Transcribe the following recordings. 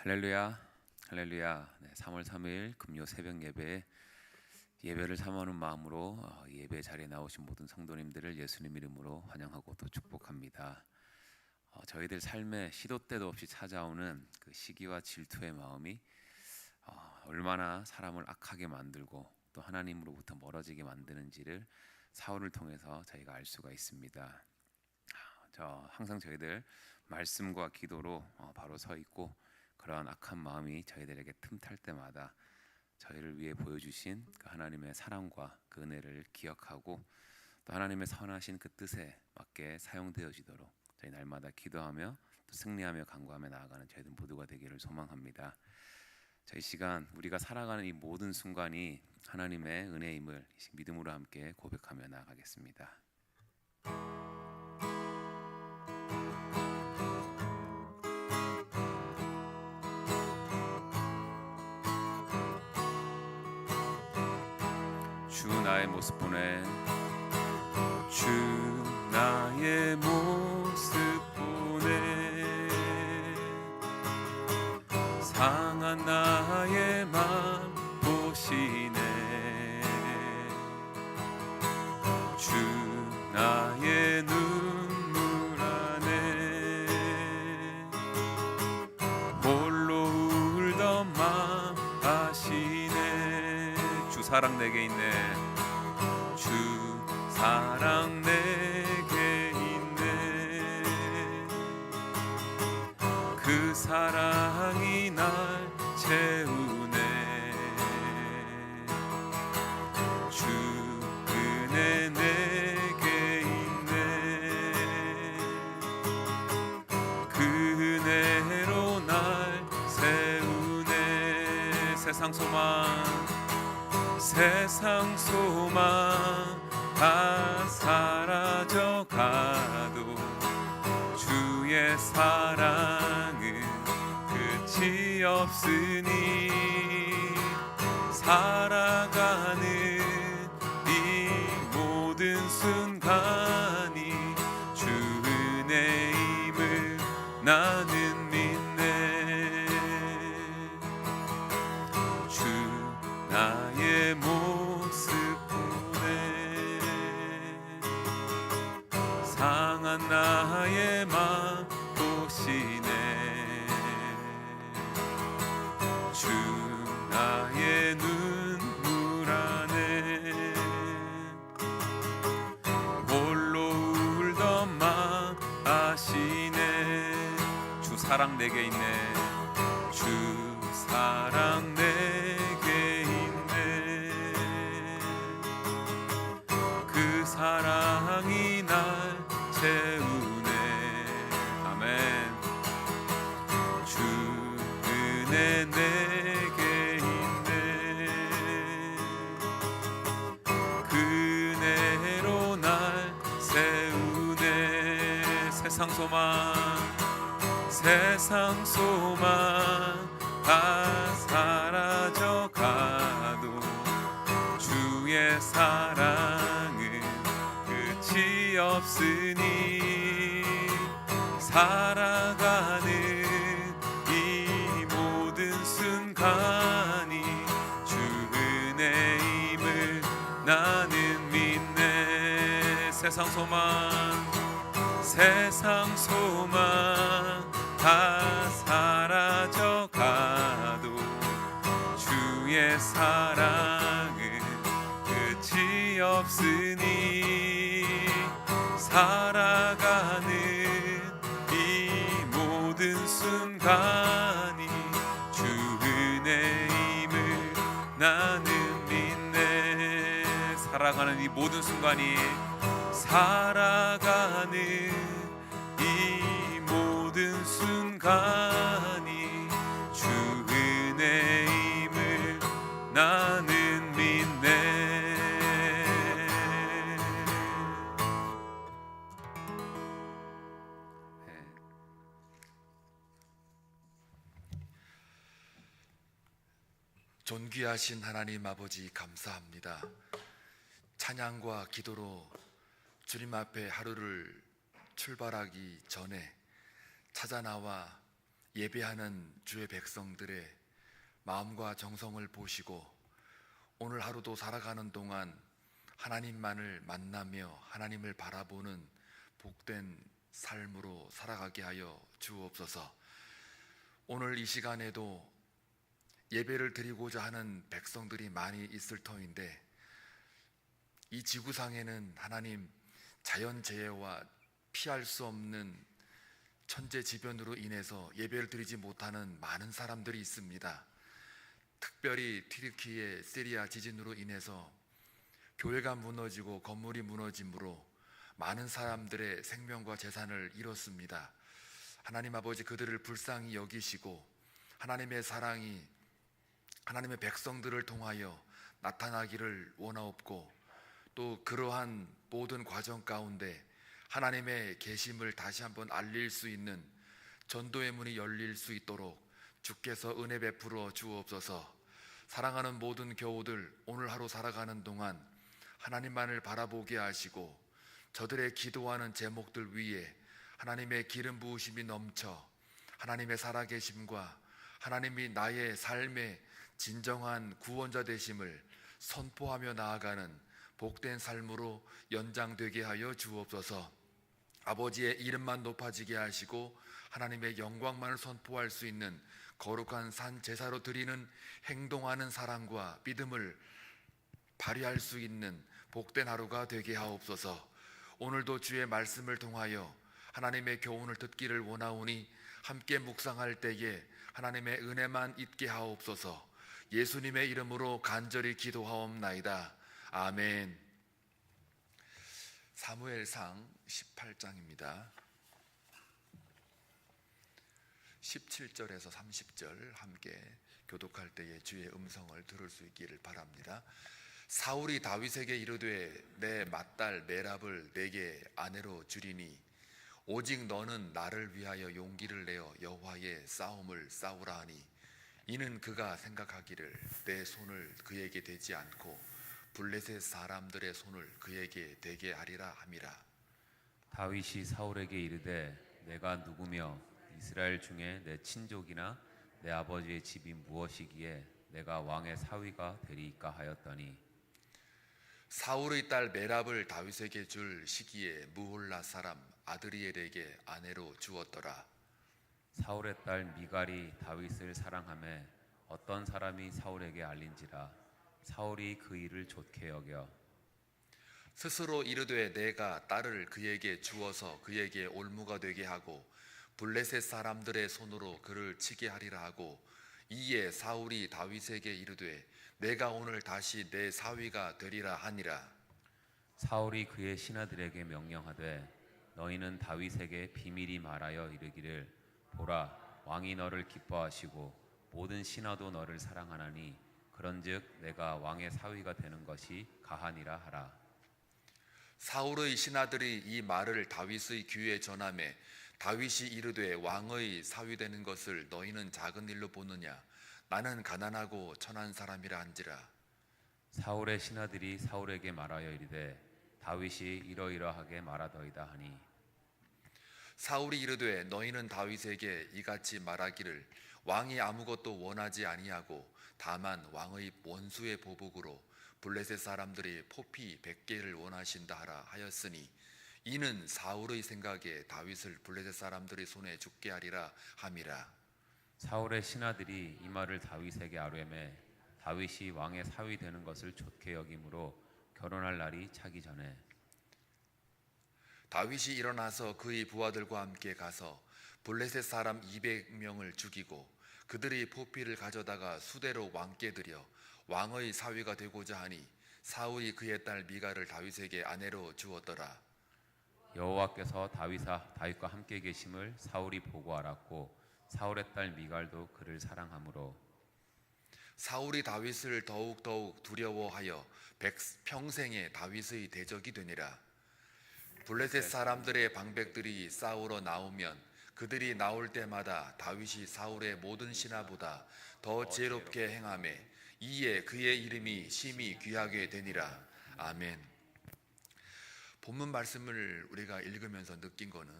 할렐루야, 할렐루야. 네, 3월 3일 금요 새벽 예배를 사모하는 마음으로 예배 자리에 나오신 모든 성도님들을 예수님 이름으로 환영하고 또 축복합니다. 저희들 삶에 시도 때도 없이 찾아오는 그 시기와 질투의 마음이 얼마나 사람을 악하게 만들고 또 하나님으로부터 멀어지게 만드는지를 사울을 통해서 저희가 알 수가 있습니다. 항상 저희들 말씀과 기도로 바로 서 있고, 그러한 악한 마음이 저희들에게 틈탈 때마다 저희를 위해 보여주신 그 하나님의 사랑과 그 은혜를 기억하고 또 하나님의 선하신 그 뜻에 맞게 사용되어지도록 저희 날마다 기도하며 또 승리하며 간구하며 나아가는 저희들 모두가 되기를 소망합니다. 저희 시간 우리가 살아가는 이 모든 순간이 하나님의 은혜임을 믿음으로 함께 고백하며 나아가겠습니다. 주 나의 모습 보내, 주 나의 모습 보내, 상한 나의 맘 보시네. 주 나의 눈물 안에 홀로 울던 맘 아시네. 주 사랑 내게 있네. 주 사랑 내게 있네. 그 사랑이 날 채우네. 주 은혜 내게 있네. 그 은혜로 날 세우네. 세상 소망 다 사라져가도 주의 사랑은 끝이 없으니 살아가는 이 모든 순간이 주 은혜임을 나는 믿네. 주 나의 모습 보내, 상한 나의 맘 보시네. 주 나의 눈물 안에 홀로 울던 맘 아시네. 주 사랑 내게 있네. 주 사랑 내게 있네. 그 사랑이 날 채우네. 아멘. 주 은혜 내게 있네. 그 은혜로 날 세우네. 세상 소망 다 사라져가도 주의 사랑은 끝이 없으니 살아가는 이 모든 순간이 주 은혜임을 나는 믿네. 세상 소망 다 사라져가도 주의 사랑은 끝이 없으니 살아가는 이 모든 순간이 주 은혜임을 나는 믿네. 살아가는 이 모든 순간이 살아가는 이 모든 순간이 주 은혜임을 나는 믿네. 존귀하신 하나님 아버지 감사합니다. 찬양과 기도로 주님 앞에 하루를 출발하기 전에 찾아 나와 예배하는 주의 백성들의 마음과 정성을 보시고 오늘 하루도 살아가는 동안 하나님만을 만나며 하나님을 바라보는 복된 삶으로 살아가게 하여 주옵소서. 오늘 이 시간에도 예배를 드리고자 하는 백성들이 많이 있을 터인데, 이 지구상에는 하나님 자연재해와 피할 수 없는 천재지변으로 인해서 예배를 드리지 못하는 많은 사람들이 있습니다. 특별히 튀르키예 시리아 지진으로 인해서 교회가 무너지고 건물이 무너짐으로 많은 사람들의 생명과 재산을 잃었습니다. 하나님 아버지, 그들을 불쌍히 여기시고 하나님의 사랑이 하나님의 백성들을 통하여 나타나기를 원하옵고, 또 그러한 모든 과정 가운데 하나님의 계심을 다시 한번 알릴 수 있는 전도의 문이 열릴 수 있도록 주께서 은혜 베풀어 주옵소서. 사랑하는 모든 교우들, 오늘 하루 살아가는 동안 하나님만을 바라보게 하시고 저들의 기도하는 제목들 위에 하나님의 기름 부으심이 넘쳐 하나님의 살아계심과 하나님이 나의 삶의 진정한 구원자 되심을 선포하며 나아가는 복된 삶으로 연장되게 하여 주옵소서. 아버지의 이름만 높아지게 하시고 하나님의 영광만을 선포할 수 있는 거룩한 산 제사로 드리는 행동하는 사랑과 믿음을 발휘할 수 있는 복된 하루가 되게 하옵소서. 오늘도 주의 말씀을 통하여 하나님의 교훈을 듣기를 원하오니 함께 묵상할 때에 하나님의 은혜만 있게 하옵소서. 예수님의 이름으로 간절히 기도하옵나이다. 아멘. 사무엘상 18장입니다. 17절에서 30절 함께 교독할 때에 주의 음성을 들을 수 있기를 바랍니다. 사울이 다윗에게 이르되 내 맏딸 메랍을 내게 아내로 주리니 오직 너는 나를 위하여 용기를 내어 여호와의 싸움을 싸우라 하니, 이는 그가 생각하기를 내 손을 그에게 대지 않고 블레셋 사람들의 손을 그에게 대게 하리라 함이라. 다윗이 사울에게 이르되 내가 누구며 이스라엘 중에 내 친족이나 내 아버지의 집이 무엇이기에 내가 왕의 사위가 되리이까 하였더니, 사울의 딸 메랍을 다윗에게 줄 시기에 무홀라 사람 아드리엘에게 아내로 주었더라. 사울의 딸 미갈이 다윗을 사랑하며 어떤 사람이 사울에게 알린지라 사울이 그 일을 좋게 여겨 스스로 이르되 내가 딸을 그에게 주어서 그에게 올무가 되게 하고 블레셋 사람들의 손으로 그를 치게 하리라 하고, 이에 사울이 다윗에게 이르되 내가 오늘 다시 내 사위가 되리라 하니라. 사울이 그의 신하들에게 명령하되 너희는 다윗에게 비밀히 말하여 이르기를 보라, 왕이 너를 기뻐하시고 모든 신하도 너를 사랑하나니 그런즉 내가 왕의 사위가 되는 것이 가하니라 하라. 사울의 신하들이 이 말을 다윗의 귀에 전하매 다윗이 이르되 왕의 사위 되는 것을 너희는 작은 일로 보느냐, 나는 가난하고 천한 사람이라 한지라. 사울의 신하들이 사울에게 말하여 이르되 다윗이 이러이러하게 말하더이다 하니, 사울이 이르되 너희는 다윗에게 이같이 말하기를 왕이 아무것도 원하지 아니하고 다만 왕의 원수의 보복으로 블레셋 사람들이 포피 100개를 원하신다 하라 하였으니, 이는 사울의 생각에 다윗을 블레셋 사람들의 손에 죽게 하리라 함이라. 사울의 신하들이 이 말을 다윗에게 아뢰매 다윗이 왕의 사위 되는 것을 좋게 여김으로 결혼할 날이 차기 전에 다윗이 일어나서 그의 부하들과 함께 가서 블레셋 사람 200명을 죽이고 그들의 포피를 가져다가 수대로 왕께 드려 왕의 사위가 되고자 하니, 사울이 그의 딸 미갈을 다윗에게 아내로 주었더라. 여호와께서 다윗과 함께 계심을 사울이 보고 알았고 사울의 딸 미갈도 그를 사랑하므로 사울이 다윗을 더욱 두려워하여 평생에 다윗의 대적이 되니라. 블레셋 사람들의 방백들이 싸우러 나오면 그들이 나올 때마다 다윗이 사울의 모든 신하보다 더 지혜롭게 행하매 이에 그의 이름이 심히 귀하게 되니라. 아멘. 본문 말씀을 우리가 읽으면서 느낀 거는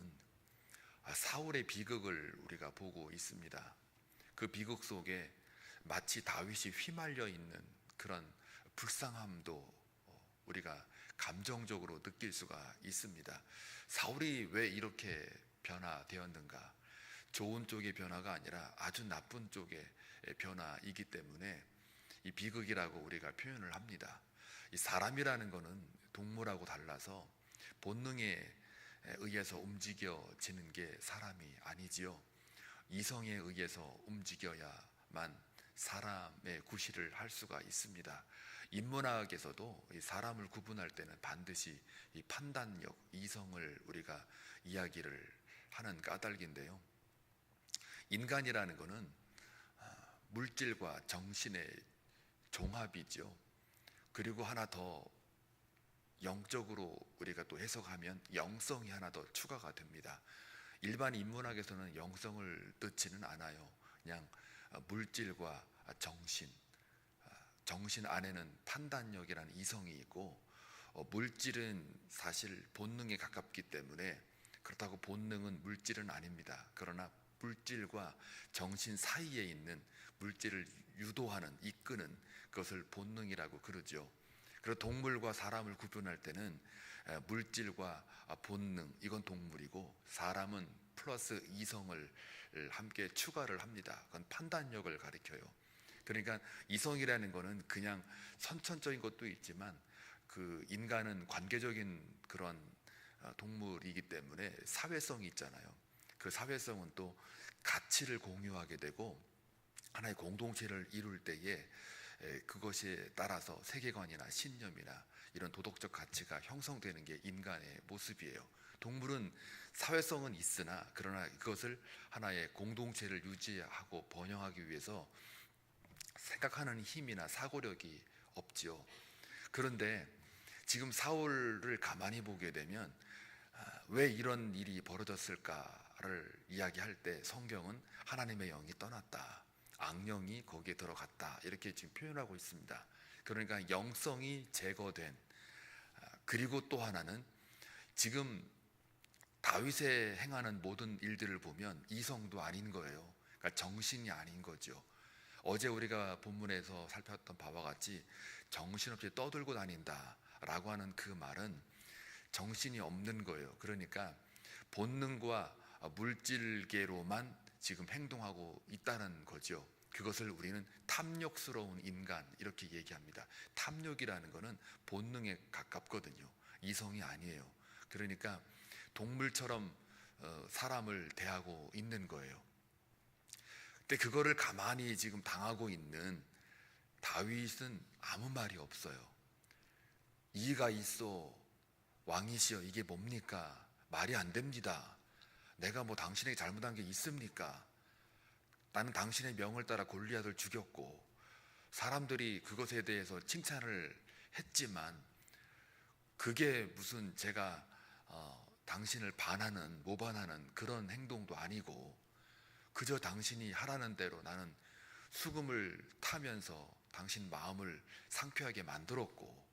사울의 비극을 우리가 보고 있습니다. 그 비극 속에 마치 다윗이 휘말려 있는 그런 불쌍함도 우리가 감정적으로 느낄 수가 있습니다. 사울이 왜 이렇게 변화되었는가? 좋은 쪽의 변화가 아니라 아주 나쁜 쪽의 변화이기 때문에 이 비극이라고 우리가 표현을 합니다. 이 사람이라는 것은 동물하고 달라서 본능에 의해서 움직여지는 게 사람이 아니지요. 이성에 의해서 움직여야만 사람의 구실을 할 수가 있습니다. 인문학에서도 이 사람을 구분할 때는 반드시 이 판단력, 이성을 우리가 이야기를 하는 까닭인데요. 인간이라는 것은 물질과 정신의 종합이죠. 그리고 하나 더 영적으로 우리가 또 해석하면 영성이 하나 더 추가가 됩니다. 일반 인문학에서는 영성을 뜻지는 않아요. 그냥 물질과 정신, 정신 안에는 판단력이라는 이성이 있고, 물질은 사실 본능에 가깝기 때문에 그렇다고 본능은 물질은 아닙니다. 그러나 물질과 정신 사이에 있는 물질을 유도하는, 이끄는 그것을 본능이라고 그러죠. 그리고 동물과 사람을 구분할 때는 물질과 본능, 이건 동물이고, 사람은 플러스 이성을 함께 추가를 합니다. 그건 판단력을 가리켜요. 그러니까 이성이라는 거는 그냥 선천적인 것도 있지만, 그 인간은 관계적인 그런 동물이기 때문에 사회성이 있잖아요. 그 사회성은 또 가치를 공유하게 되고 하나의 공동체를 이룰 때에 그것에 따라서 세계관이나 신념이나 이런 도덕적 가치가 형성되는 게 인간의 모습이에요. 동물은 사회성은 있으나 그러나 그것을 하나의 공동체를 유지하고 번영하기 위해서 생각하는 힘이나 사고력이 없지요. 그런데 지금 사울을 가만히 보게 되면 왜 이런 일이 벌어졌을까를 이야기할 때 성경은 하나님의 영이 떠났다, 악령이 거기에 들어갔다, 이렇게 지금 표현하고 있습니다. 그러니까 영성이 제거된, 그리고 또 하나는 지금 다윗의 행하는 모든 일들을 보면 이성도 아닌 거예요. 그러니까 정신이 아닌 거죠. 어제 우리가 본문에서 살펴봤던 바와 같이 정신없이 떠들고 다닌다라고 하는 그 말은 정신이 없는 거예요. 그러니까 본능과 물질계로만 지금 행동하고 있다는 거죠. 그것을 우리는 탐욕스러운 인간, 이렇게 얘기합니다. 탐욕이라는 것은 본능에 가깝거든요. 이성이 아니에요. 그러니까 동물처럼 사람을 대하고 있는 거예요. 근데 그거를 가만히 지금 당하고 있는 다윗은 아무 말이 없어요. 이가 있어 왕이시여, 이게 뭡니까? 말이 안 됩니다. 내가 뭐 당신에게 잘못한 게 있습니까? 나는 당신의 명을 따라 골리앗을 죽였고, 사람들이 그것에 대해서 칭찬을 했지만 그게 무슨 제가 당신을 반하는, 모반하는 그런 행동도 아니고, 그저 당신이 하라는 대로 나는 수금을 타면서 당신 마음을 상쾌하게 만들었고,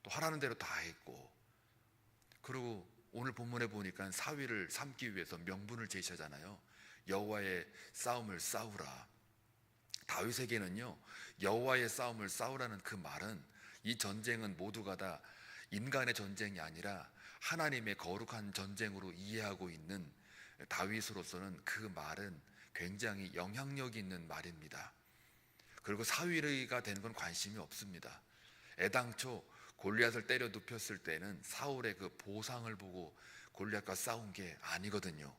또 하라는 대로 다 했고, 그리고 오늘 본문에 보니까 사위를 삼기 위해서 명분을 제시하잖아요. 여호와의 싸움을 싸우라. 다윗에게는요, 여호와의 싸움을 싸우라는 그 말은, 이 전쟁은 모두가 다 인간의 전쟁이 아니라 하나님의 거룩한 전쟁으로 이해하고 있는 다윗으로서는 그 말은 굉장히 영향력 있는 말입니다. 그리고 사위가 되는 건 관심이 없습니다. 애당초 골리앗을 때려 눕혔을 때는 사울의 그 보상을 보고 골리앗과 싸운 게 아니거든요.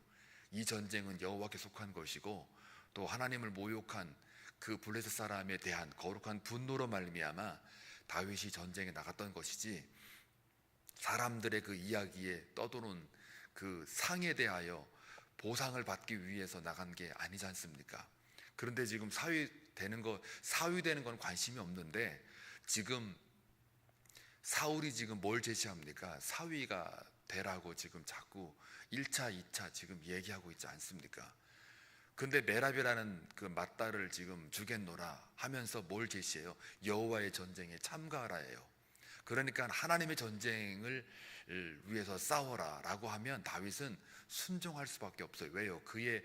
이 전쟁은 여호와께 속한 것이고, 또 하나님을 모욕한 그 블레셋 사람에 대한 거룩한 분노로 말미암아 다윗이 전쟁에 나갔던 것이지, 사람들의 그 이야기에 떠도는 그 상에 대하여 보상을 받기 위해서 나간 게 아니지 않습니까? 그런데 지금 사위 되는 건 관심이 없는데, 지금 사울이 지금 뭘 제시합니까? 사위가 되라고 지금 자꾸 1차, 2차 지금 얘기하고 있지 않습니까? 근데 메랍이라는 그 맏딸을 지금 주겠노라 하면서 뭘 제시해요? 여호와의 전쟁에 참가하라예요. 그러니까 하나님의 전쟁을 위해서 싸워라라고 하면 다윗은 순종할 수밖에 없어요. 왜요? 그의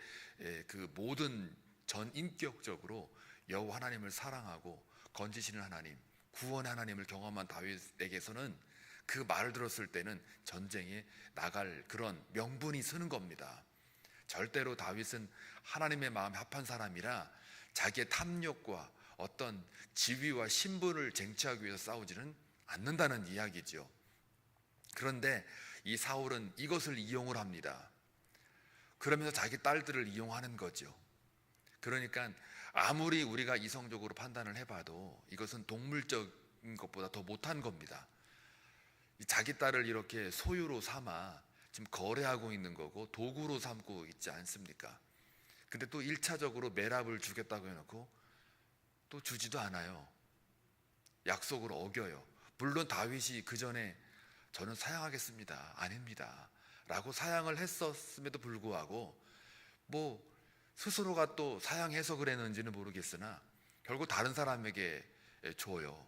그 모든 전 인격적으로 여호와 하나님을 사랑하고 건지시는 하나님, 구원의 하나님을 경험한 다윗에게서는 그 말을 들었을 때는 전쟁에 나갈 그런 명분이 서는 겁니다. 절대로 다윗은 하나님의 마음에 합한 사람이라 자기의 탐욕과 어떤 지위와 신분을 쟁취하기 위해서 싸우지는 않는다는 이야기죠. 그런데 이 사울은 이것을 이용을 합니다. 그러면서 자기 딸들을 이용하는 거죠. 그러니까 아무리 우리가 이성적으로 판단을 해봐도 이것은 동물적인 것보다 더 못한 겁니다. 자기 딸을 이렇게 소유로 삼아 지금 거래하고 있는 거고 도구로 삼고 있지 않습니까? 근데 또 1차적으로 메랍을 주겠다고 해놓고 또 주지도 않아요. 약속을 어겨요. 물론 다윗이 그 전에 저는 사양하겠습니다, 아닙니다 라고 사양을 했었음에도 불구하고 뭐 스스로가 또 사양해서 그랬는지는 모르겠으나 결국 다른 사람에게 줘요.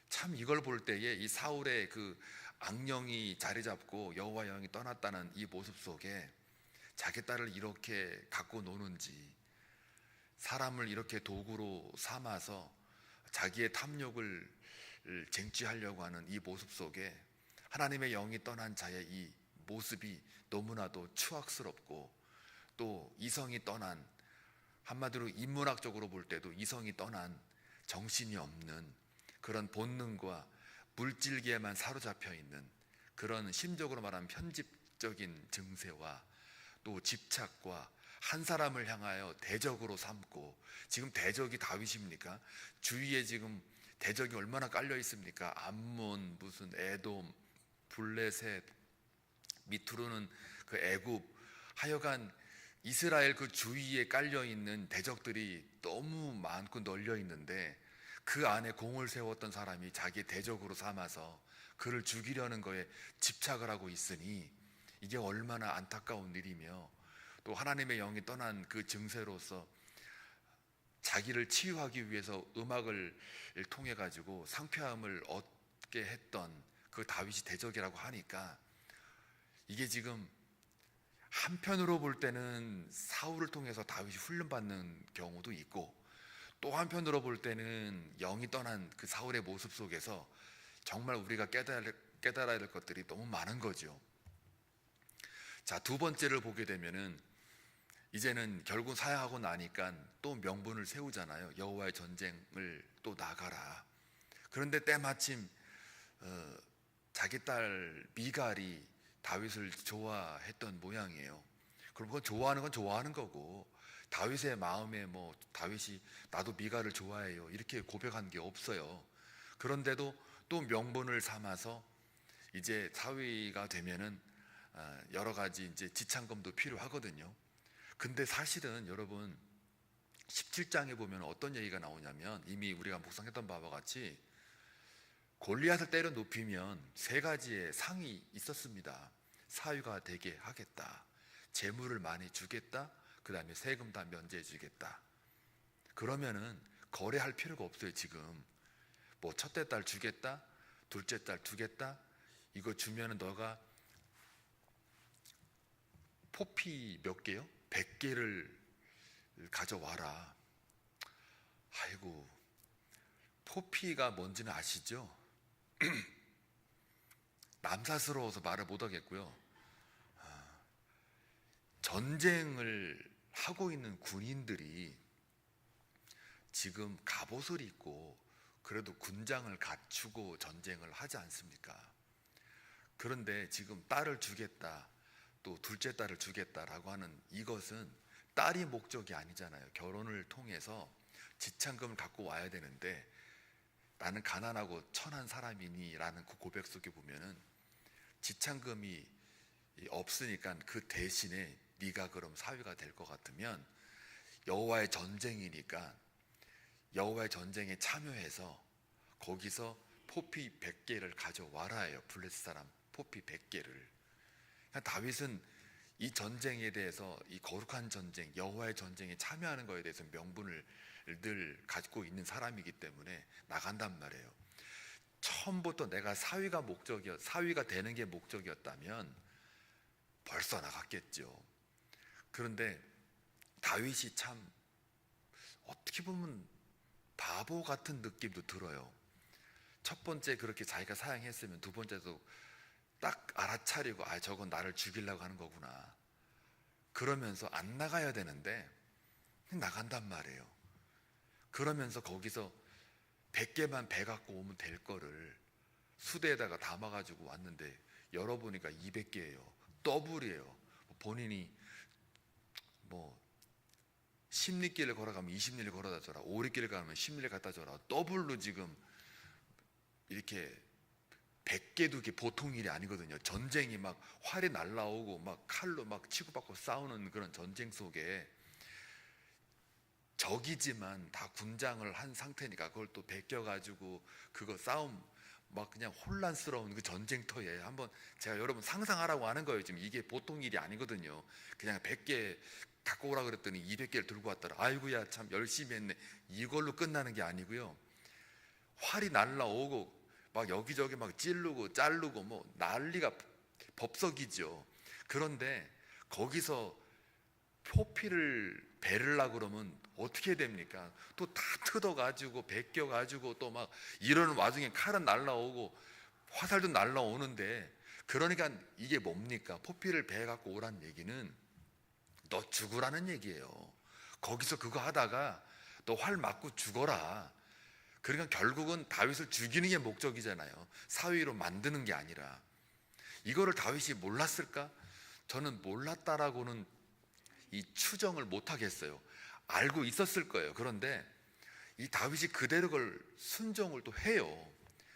참 이걸 볼 때에 이 사울의 그 악령이 자리 잡고 여호와의 영이 떠났다는 이 모습 속에 자기 딸을 이렇게 갖고 노는지, 사람을 이렇게 도구로 삼아서 자기의 탐욕을 쟁취하려고 하는 이 모습 속에 하나님의 영이 떠난 자의 이 모습이 너무나도 추악스럽고, 또 이성이 떠난, 한마디로 인문학적으로 볼 때도 이성이 떠난 정신이 없는 그런 본능과 물질기에만 사로잡혀 있는 그런, 심적으로 말하면 편집적인 증세와 또 집착과 한 사람을 향하여 대적으로 삼고, 지금 대적이 다윗입니까? 주위에 지금 대적이 얼마나 깔려 있습니까? 암몬, 무슨 에돔, 블레셋, 밑으로는 그 애굽, 하여간 이스라엘 그 주위에 깔려 있는 대적들이 너무 많고 널려 있는데 그 안에 공을 세웠던 사람이 자기 대적으로 삼아서 그를 죽이려는 거에 집착을 하고 있으니 이게 얼마나 안타까운 일이며, 또 하나님의 영이 떠난 그 증세로서 자기를 치유하기 위해서 음악을 통해 가지고 상쾌함을 얻게 했던 그 다윗이 대적이라고 하니까, 이게 지금 한편으로 볼 때는 사울을 통해서 다윗이 훈련받는 경우도 있고, 또 한편으로 볼 때는 영이 떠난 그 사울의 모습 속에서 정말 우리가 깨달아야 될 것들이 너무 많은 거죠. 자, 두 번째를 보게 되면은 이제는 결국 사양하고 나니까 또 명분을 세우잖아요. 여호와의 전쟁을 또 나가라. 그런데 때마침 자기 딸 미갈이 다윗을 좋아했던 모양이에요. 그럼 그건 좋아하는 거고, 다윗의 마음에 뭐 다윗이 나도 미갈을 좋아해요 이렇게 고백한 게 없어요. 그런데도 또 명분을 삼아서 이제 사위가 되면은 여러 가지 이제 지참금도 필요하거든요. 근데 사실은 여러분 17장에 보면 어떤 얘기가 나오냐면, 이미 우리가 묵상했던 바와 같이 골리앗을 때려 눕히면 세 가지의 상이 있었습니다. 사위가 되게 하겠다, 재물을 많이 주겠다, 그 다음에 세금 다 면제해 주겠다. 그러면은 거래할 필요가 없어요. 지금 뭐 첫째 딸 주겠다, 둘째 딸 주겠다, 이거 주면은 너가 포피 몇 개요? 100개를 가져와라. 아이고, 포피가 뭔지는 아시죠? 남사스러워서 말을 못 하겠고요. 전쟁을 하고 있는 군인들이 지금 갑옷을 입고 그래도 군장을 갖추고 전쟁을 하지 않습니까? 그런데 지금 딸을 주겠다, 또 둘째 딸을 주겠다라고 하는 이것은 딸이 목적이 아니잖아요. 결혼을 통해서 지참금을 갖고 와야 되는데, 나는 가난하고 천한 사람이니 라는 그 고백 속에 보면은 지참금이 없으니까 그 대신에 네가 그럼 사위가 될 것 같으면 여호와의 전쟁이니까 여호와의 전쟁에 참여해서 거기서 포피 100개를 가져와라 해요. 블레셋 사람 포피 100개를. 다윗은 이 전쟁에 대해서, 이 거룩한 전쟁, 여호와의 전쟁에 참여하는 것에 대해서 명분을 늘 가지고 있는 사람이기 때문에 나간단 말이에요. 처음부터 내가 사위가 되는 게 목적이었다면 벌써 나갔겠죠. 그런데 다윗이 참 어떻게 보면 바보 같은 느낌도 들어요. 첫 번째 그렇게 자기가 사양했으면 두 번째도 딱 알아차리고 저건 나를 죽이려고 하는 거구나 그러면서 안 나가야 되는데 나간단 말이에요. 그러면서 거기서 100개만 배 갖고 오면 될 거를 수대에다가 담아가지고 왔는데 열어보니까 200개예요. 더블이에요. 본인이 뭐 10리길을 걸어가면 20리를 걸어다 줘라, 5리길을 가면 10리를 갖다 줘라, 더블로 지금 이렇게 100개도 이게 보통 일이 아니거든요. 전쟁이 막 활이 날라오고 막 칼로 막 치고받고 싸우는 그런 전쟁 속에 적이지만 다 군장을 한 상태니까 그걸 또 베껴가지고 그거 싸움 막 그냥 혼란스러운 그 전쟁터에 한번 제가 여러분 상상하라고 하는 거예요. 지금 이게 보통 일이 아니거든요. 그냥 100개 갖고 오라 그랬더니 200개를 들고 왔더라. 아이고야 참 열심히 했네. 이걸로 끝나는 게 아니고요. 활이 날라오고 막 여기저기 막 찌르고 자르고 뭐 난리가 법석이죠. 그런데 거기서 표피를 베르려고 그러면 어떻게 됩니까? 또 다 뜯어가지고 베껴가지고 또 막 이러는 와중에 칼은 날라오고 화살도 날라오는데, 그러니까 이게 뭡니까? 포피를 베갖고 오란 얘기는 너 죽으라는 얘기예요. 거기서 그거 하다가 너 활 맞고 죽어라. 그러니까 결국은 다윗을 죽이는 게 목적이잖아요. 사위로 만드는 게 아니라. 이거를 다윗이 몰랐을까? 저는 몰랐다라고는 이 추정을 못 하겠어요. 알고 있었을 거예요. 그런데 이 다윗이 그대로 그걸 순종을 또 해요.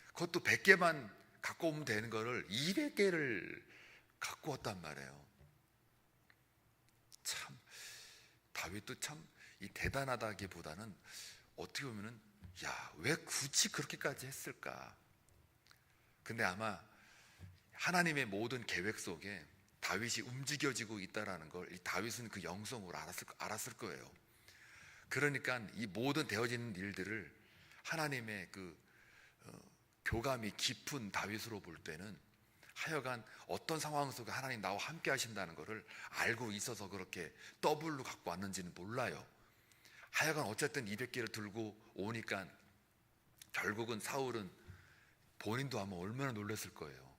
그것도 100개만 갖고 오면 되는 거를 200개를 갖고 왔단 말이에요. 참 다윗도 참 이 대단하다기보다는 어떻게 보면은 왜 굳이 그렇게까지 했을까? 근데 아마 하나님의 모든 계획 속에 다윗이 움직여지고 있다라는 걸 이 다윗은 그 영성으로 알았을 거예요. 그러니까 이 모든 되어지는 일들을 하나님의 그 교감이 깊은 다윗으로 볼 때는 하여간 어떤 상황 속에 하나님 나와 함께 하신다는 것을 알고 있어서 그렇게 더블로 갖고 왔는지는 몰라요. 하여간 어쨌든 200개를 들고 오니까 결국은 사울은 본인도 아마 얼마나 놀랐을 거예요.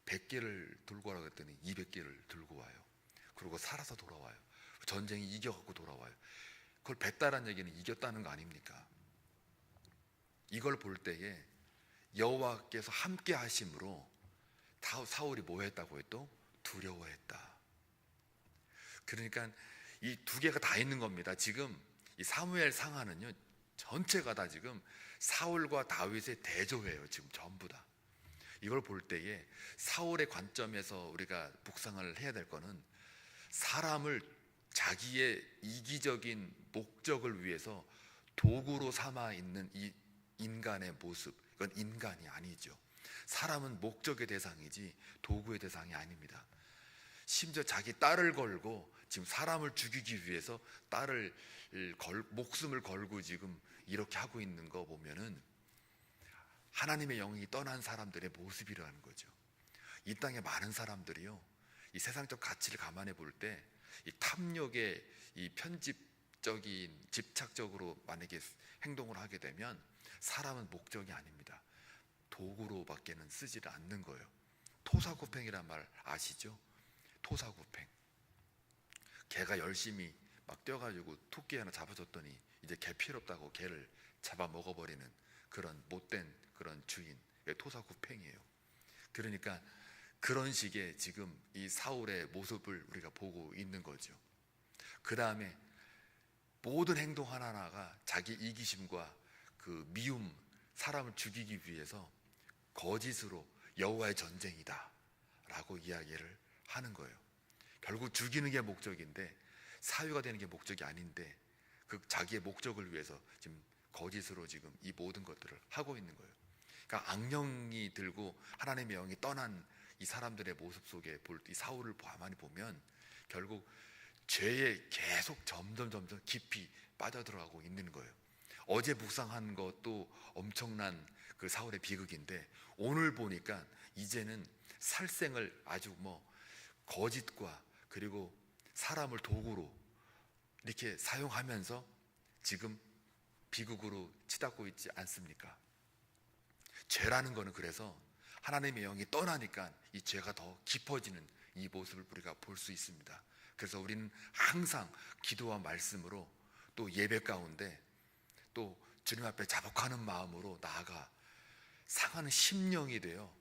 100개를 들고 오라고 했더니 200개를 들고 와요. 그리고 살아서 돌아와요. 전쟁이 이겨갖고 돌아와요. 그걸 뱉다란 얘기는 이겼다는 거 아닙니까? 이걸 볼 때에 여호와께서 함께 하심으로 사울이 뭐 했다고 해도 두려워했다. 그러니까 이 두 개가 다 있는 겁니다. 지금 이 사무엘 상하는요 전체가 다 지금 사울과 다윗의 대조예요. 지금 전부 다. 이걸 볼 때에 사울의 관점에서 우리가 묵상을 해야 될 거는 사람을 자기의 이기적인 목적을 위해서 도구로 삼아 있는 이 인간의 모습, 이건 인간이 아니죠. 사람은 목적의 대상이지 도구의 대상이 아닙니다. 심지어 자기 딸을 걸고 지금 사람을 죽이기 위해서 목숨을 걸고 지금 이렇게 하고 있는 거 보면은 하나님의 영이 떠난 사람들의 모습이라는 거죠. 이 땅에 많은 사람들이요, 이 세상적 가치를 감안해 볼 때 이 탐욕에 이 편집적인 집착적으로 만약에 행동을 하게 되면 사람은 목적이 아닙니다. 도구로밖에는 쓰지를 않는 거예요. 토사구팽이란 말 아시죠? 토사구팽. 개가 열심히 막 뛰어가지고 토끼 하나 잡아줬더니 이제 개 필요 없다고 개를 잡아 먹어버리는 그런 못된 그런 주인, 토사구팽이에요. 그러니까 그런 식의 지금 이 사울의 모습을 우리가 보고 있는 거죠. 그 다음에 모든 행동 하나하나가 자기 이기심과 그 미움, 사람을 죽이기 위해서 거짓으로 여호와의 전쟁이다 라고 이야기를 하는 거예요. 결국 죽이는 게 목적인데 사유가 되는 게 목적이 아닌데 그 자기의 목적을 위해서 지금 거짓으로 지금 이 모든 것들을 하고 있는 거예요. 그러니까 악령이 들고 하나님의 영이 떠난 이 사람들의 모습 속에 이 사울을 가만히 보면 결국 죄에 계속 점점 깊이 빠져들어가고 있는 거예요. 어제 묵상한 것도 엄청난 그 사울의 비극인데, 오늘 보니까 이제는 살생을 아주 거짓과 그리고 사람을 도구로 이렇게 사용하면서 지금 비극으로 치닫고 있지 않습니까? 죄라는 거는 그래서 하나님의 영이 떠나니까 이 죄가 더 깊어지는 이 모습을 우리가 볼 수 있습니다. 그래서 우리는 항상 기도와 말씀으로 또 예배 가운데 또 주님 앞에 자복하는 마음으로 나아가 상하는 심령이 되어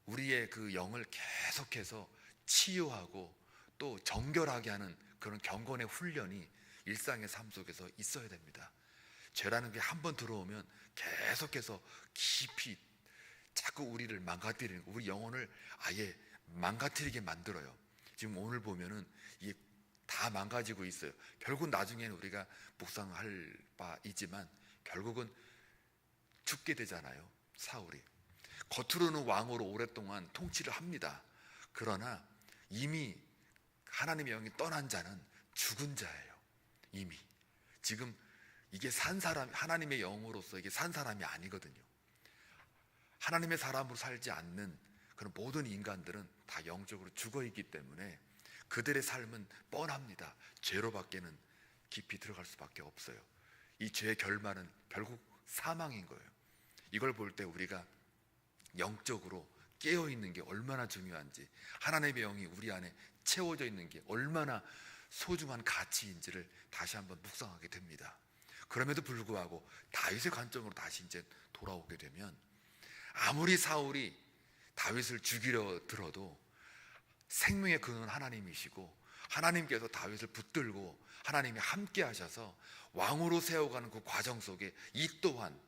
우리의 그 영을 계속해서 치유하고 또 정결하게 하는 그런 경건의 훈련이 일상의 삶 속에서 있어야 됩니다. 죄라는 게 한번 들어오면 계속해서 깊이 자꾸 우리를 망가뜨리는, 우리 영혼을 아예 망가뜨리게 만들어요. 지금 오늘 보면은 이게 다 망가지고 있어요. 결국 나중에는 우리가 묵상할 바이지만 결국은 죽게 되잖아요. 사울이 겉으로는 왕으로 오랫동안 통치를 합니다. 그러나 이미 하나님의 영이 떠난 자는 죽은 자예요. 이미 지금 이게 산 사람, 하나님의 영으로서 이게 산 사람이 아니거든요. 하나님의 사람으로 살지 않는 그런 모든 인간들은 다 영적으로 죽어 있기 때문에 그들의 삶은 뻔합니다. 죄로밖에는 깊이 들어갈 수밖에 없어요. 이 죄의 결말은 결국 사망인 거예요. 이걸 볼 때 우리가 영적으로 깨어있는 게 얼마나 중요한지, 하나님의 영이 우리 안에 채워져 있는 게 얼마나 소중한 가치인지를 다시 한번 묵상하게 됩니다. 그럼에도 불구하고 다윗의 관점으로 다시 이제 돌아오게 되면, 아무리 사울이 다윗을 죽이려 들어도 생명의 근원 하나님이시고 하나님께서 다윗을 붙들고 하나님이 함께 하셔서 왕으로 세워가는 그 과정 속에 이 또한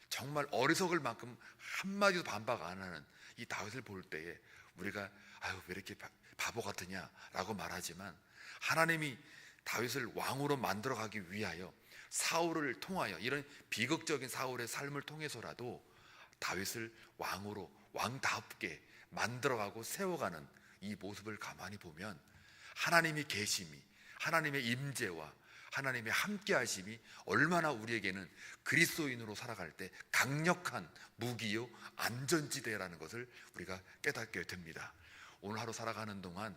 정말 어리석을 만큼 한마디도 반박 안 하는 이 다윗을 볼 때에 우리가 아유 왜 이렇게 바보 같으냐라고 말하지만, 하나님이 다윗을 왕으로 만들어가기 위하여 사울을 통하여 이런 비극적인 사울의 삶을 통해서라도 다윗을 왕으로 왕답게 만들어가고 세워가는 이 모습을 가만히 보면 하나님이 계심이, 하나님의 임재와 하나님의 함께하심이 얼마나 우리에게는 그리스도인으로 살아갈 때 강력한 무기요 안전지대라는 것을 우리가 깨닫게 됩니다. 오늘 하루 살아가는 동안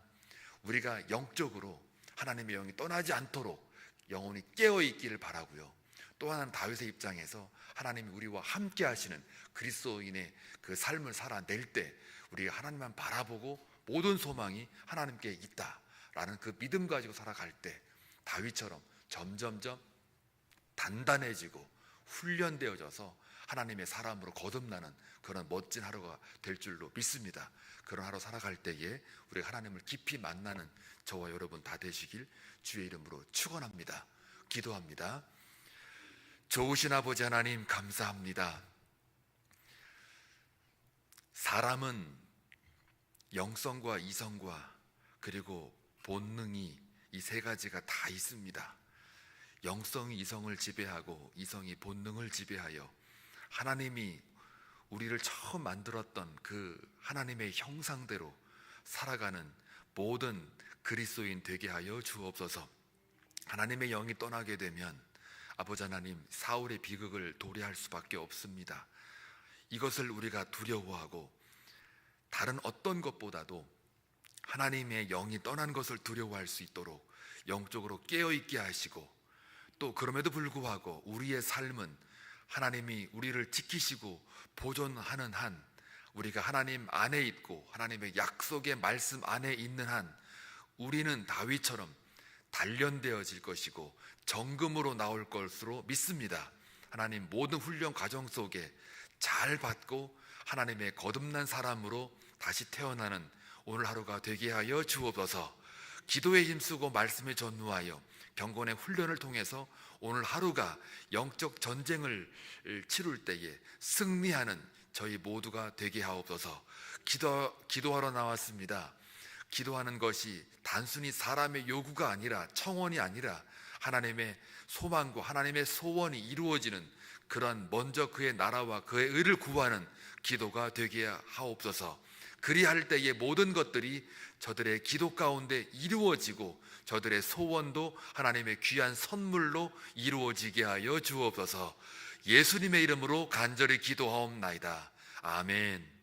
우리가 영적으로 하나님의 영이 떠나지 않도록 영혼이 깨어있기를 바라고요. 또 하나는 다윗의 입장에서 하나님이 우리와 함께 하시는 그리스도인의 그 삶을 살아낼 때 우리가 하나님만 바라보고 모든 소망이 하나님께 있다라는 그 믿음 가지고 살아갈 때 다윗처럼 점점점 단단해지고 훈련되어져서 하나님의 사람으로 거듭나는 그런 멋진 하루가 될 줄로 믿습니다. 그런 하루 살아갈 때에 우리가 하나님을 깊이 만나는 저와 여러분 다 되시길 주의 이름으로 축원합니다. 기도합니다. 좋으신 아버지 하나님, 감사합니다. 사람은 영성과 이성과 그리고 본능이 이 세 가지가 다 있습니다. 영성이 이성을 지배하고 이성이 본능을 지배하여 하나님이 우리를 처음 만들었던 그 하나님의 형상대로 살아가는 모든 그리스도인 되게 하여 주옵소서. 하나님의 영이 떠나게 되면 아버지 하나님, 사울의 비극을 도래할 수밖에 없습니다. 이것을 우리가 두려워하고 다른 어떤 것보다도 하나님의 영이 떠난 것을 두려워할 수 있도록 영적으로 깨어있게 하시고, 또 그럼에도 불구하고 우리의 삶은 하나님이 우리를 지키시고 보존하는 한, 우리가 하나님 안에 있고 하나님의 약속의 말씀 안에 있는 한 우리는 다윗처럼 단련되어질 것이고 정금으로 나올 것으로 믿습니다. 하나님, 모든 훈련 과정 속에 잘 받고 하나님의 거듭난 사람으로 다시 태어나는 오늘 하루가 되게 하여 주옵소서. 기도에 힘쓰고 말씀에 전무하여 경건의 훈련을 통해서 오늘 하루가 영적 전쟁을 치룰 때에 승리하는 저희 모두가 되게 하옵소서. 기도하러 나왔습니다. 기도하는 것이 단순히 사람의 요구가 아니라, 청원이 아니라 하나님의 소망과 하나님의 소원이 이루어지는 그런, 먼저 그의 나라와 그의 의를 구하는 기도가 되게 하옵소서. 그리할 때의 모든 것들이 저들의 기도 가운데 이루어지고 저들의 소원도 하나님의 귀한 선물로 이루어지게 하여 주옵소서. 예수님의 이름으로 간절히 기도하옵나이다. 아멘.